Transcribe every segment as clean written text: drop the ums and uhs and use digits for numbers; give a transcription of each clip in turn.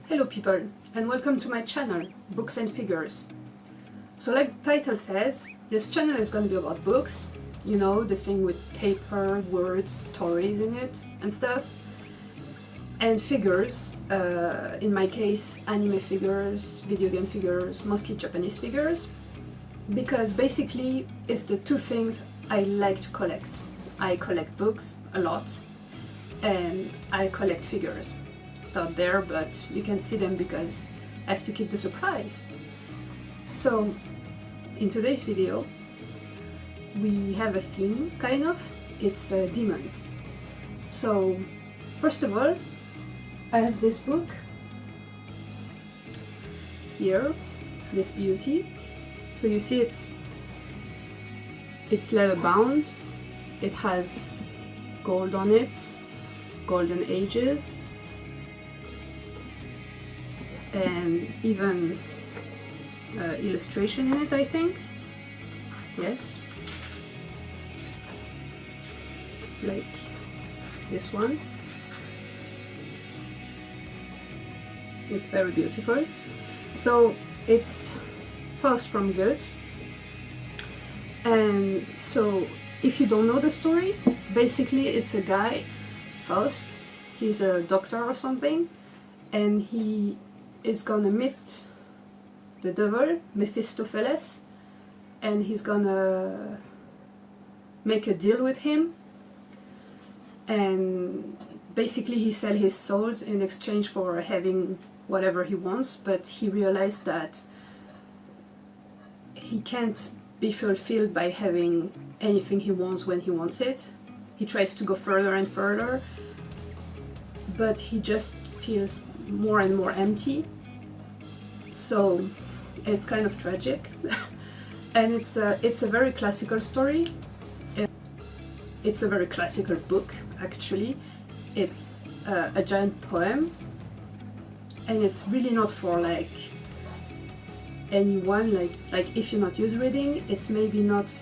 Hello people, and welcome to my channel, Books and Figures. So like the title says, this channel is going to be about books, you know, the thing with paper, words, stories in it and stuff. And figures, in my case anime figures, video game figures, mostly Japanese figures. Because basically it's the two things I like to collect. I collect books a lot and I collect figures. Out there, but you can see them because I have to keep the surprise. So in today's video we have a theme, kind of. It's demons. So first of all, I have this book here, this beauty. So you see it's leather bound, it has gold on it, golden ages, and even illustration in it, I think. Yes, like this one. It's very beautiful. So it's Faust from Goethe. And so if you don't know the story, basically it's a guy, Faust, he's a doctor or something, and he is gonna meet the devil, Mephistopheles, and he's gonna make a deal with him, and basically he sells his souls in exchange for having whatever he wants, but he realized that he can't be fulfilled by having anything he wants when he wants it. He tries to go further and further, but he just feels more and more empty. So it's kind of tragic. And it's a very classical story. It's a very classical book, actually. It's a giant poem, and it's really not for like anyone. Like if you're not used to reading, it's maybe not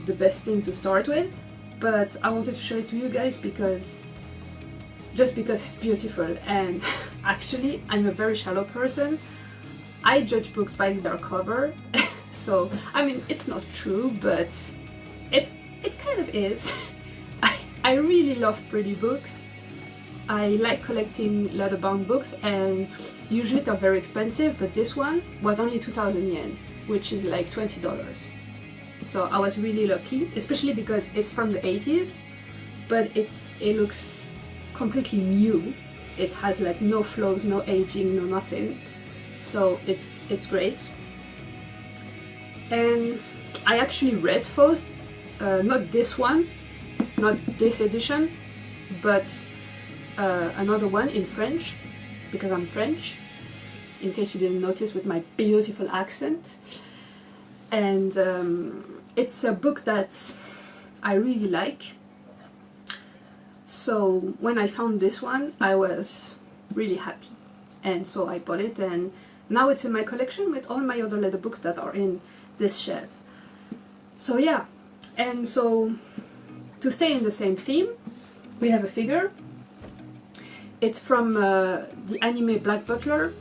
the best thing to start with, but I wanted to show it to you guys because it's beautiful. And actually I'm a very shallow person. I judge books by their cover. So I mean, it's not true, but it kind of is. I really love pretty books. I like collecting leather-bound books, and usually they're very expensive, but this one was only 2,000 yen, which is like $20. So I was really lucky, especially because it's from the 80s, but it looks completely new. It has like no flaws, no aging, no nothing. So it's great. And I actually read Faust, not this one, not this edition, but another one in French, because I'm French, in case you didn't notice with my beautiful accent. And it's a book that I really like. So when I found this one, I was really happy, and so I bought it, and now it's in my collection with all my other leather books that are in this shelf. So yeah, and so to stay in the same theme, we have a figure. It's from the anime Black Butler,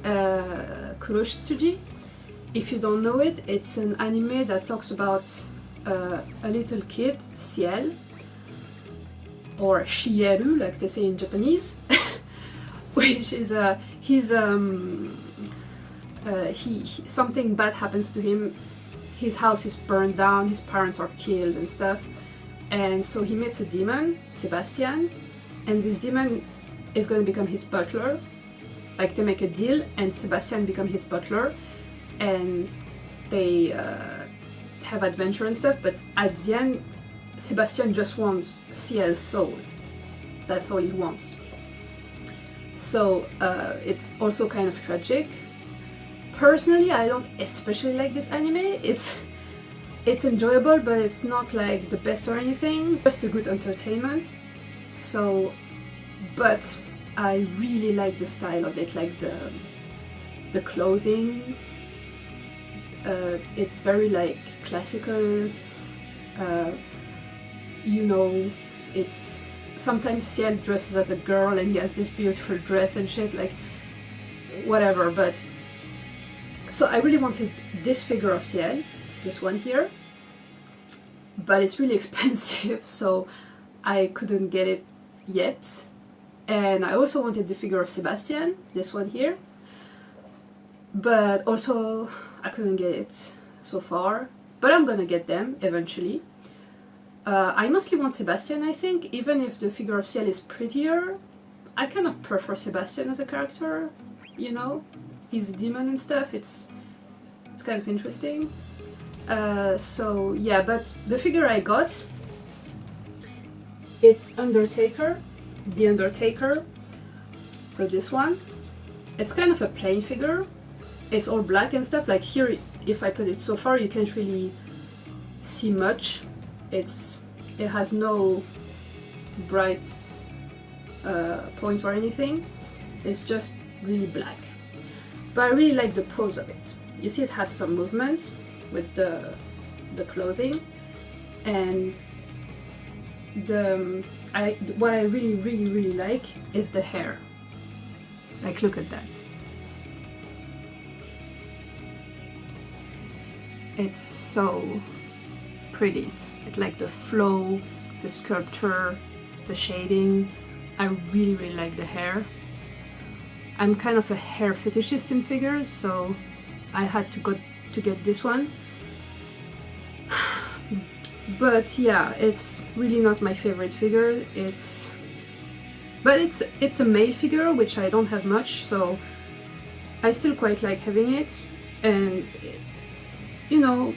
Kuroshitsuji. If you don't know it, it's an anime that talks about a little kid, Ciel, or Shieru, like they say in Japanese, which is something bad happens to him. His house is burned down, his parents are killed and stuff, and so he meets a demon, Sebastian, and this demon is going to become his butler. Like they make a deal, and Sebastian becomes his butler, and they have adventure and stuff, but at the end Sebastian just wants Ciel's soul. That's all he wants. So it's also kind of tragic. Personally, I don't especially like this anime. It's enjoyable, but it's not like the best or anything, just a good entertainment. So, but I really like the style of it, like the clothing. It's very like classical, you know, it's sometimes Ciel dresses as a girl and he has this beautiful dress and shit, like whatever. But so I really wanted this figure of Ciel, this one here, but it's really expensive, so I couldn't get it yet. And I also wanted the figure of Sebastian, this one here, but also I couldn't get it so far, but I'm gonna get them eventually. I mostly want Sebastian, I think, even if the figure of Ciel is prettier. I kind of prefer Sebastian as a character, you know? He's a demon and stuff, it's kind of interesting. So yeah, but the figure I got, it's Undertaker, the Undertaker. So this one, it's kind of a plain figure. It's all black and stuff. Like here, if I put it so far, you can't really see much. It has no bright point or anything. It's just really black. But I really like the pose of it. You see, it has some movement with the clothing, and what I really like is the hair. Like, look at that. It's so pretty. It's like the flow, the sculpture, the shading. I really like the hair. I'm kind of a hair fetishist in figures, so I had to get this one. But yeah, it's really not my favorite figure. But it's a male figure, which I don't have much, so I still quite like having it. And you know,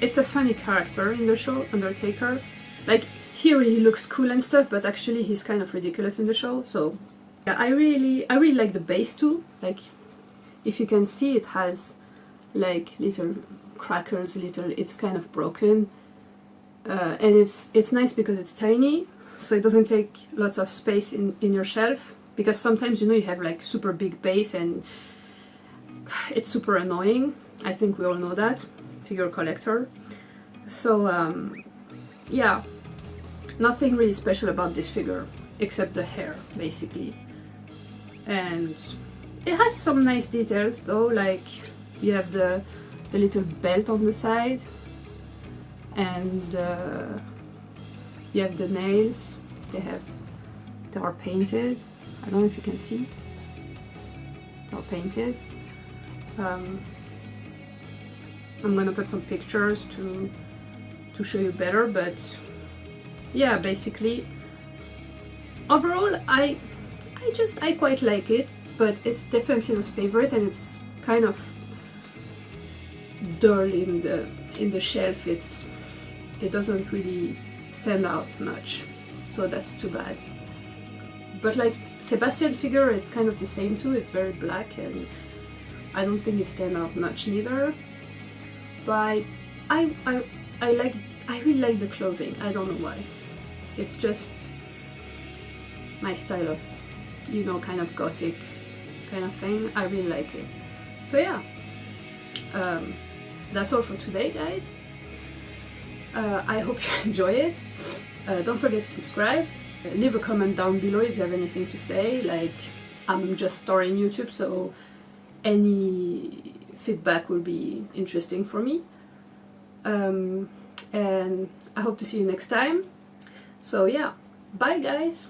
it's a funny character in the show, Undertaker. Like, here he looks cool and stuff, but actually he's kind of ridiculous in the show. So yeah, I really like the base too. Like, if you can see, it has like little crackles, it's kind of broken, and it's nice because it's tiny, so it doesn't take lots of space in your shelf, because sometimes, you know, you have like super big base and it's super annoying. I think we all know that, figure collector. So yeah, nothing really special about this figure except the hair, basically. And it has some nice details though, like you have the little belt on the side, and you have the nails. They are painted. I don't know if you can see. They are painted. I'm gonna put some pictures to show you better, but yeah, basically overall I quite like it, but it's definitely not favorite, and it's kind of dull in the shelf. It doesn't really stand out much, so that's too bad. But like Sebastian figure, it's kind of the same too. It's very black, and I don't think it stands out much neither. But I really like the clothing. I don't know why. It's just my style of, you know, kind of gothic kind of thing. I really like it. So yeah, that's all for today, guys. I hope you enjoy it. Don't forget to subscribe. Leave a comment down below if you have anything to say. Like, I'm just starting YouTube, so any feedback will be interesting for me. And I hope to see you next time. So yeah, bye guys!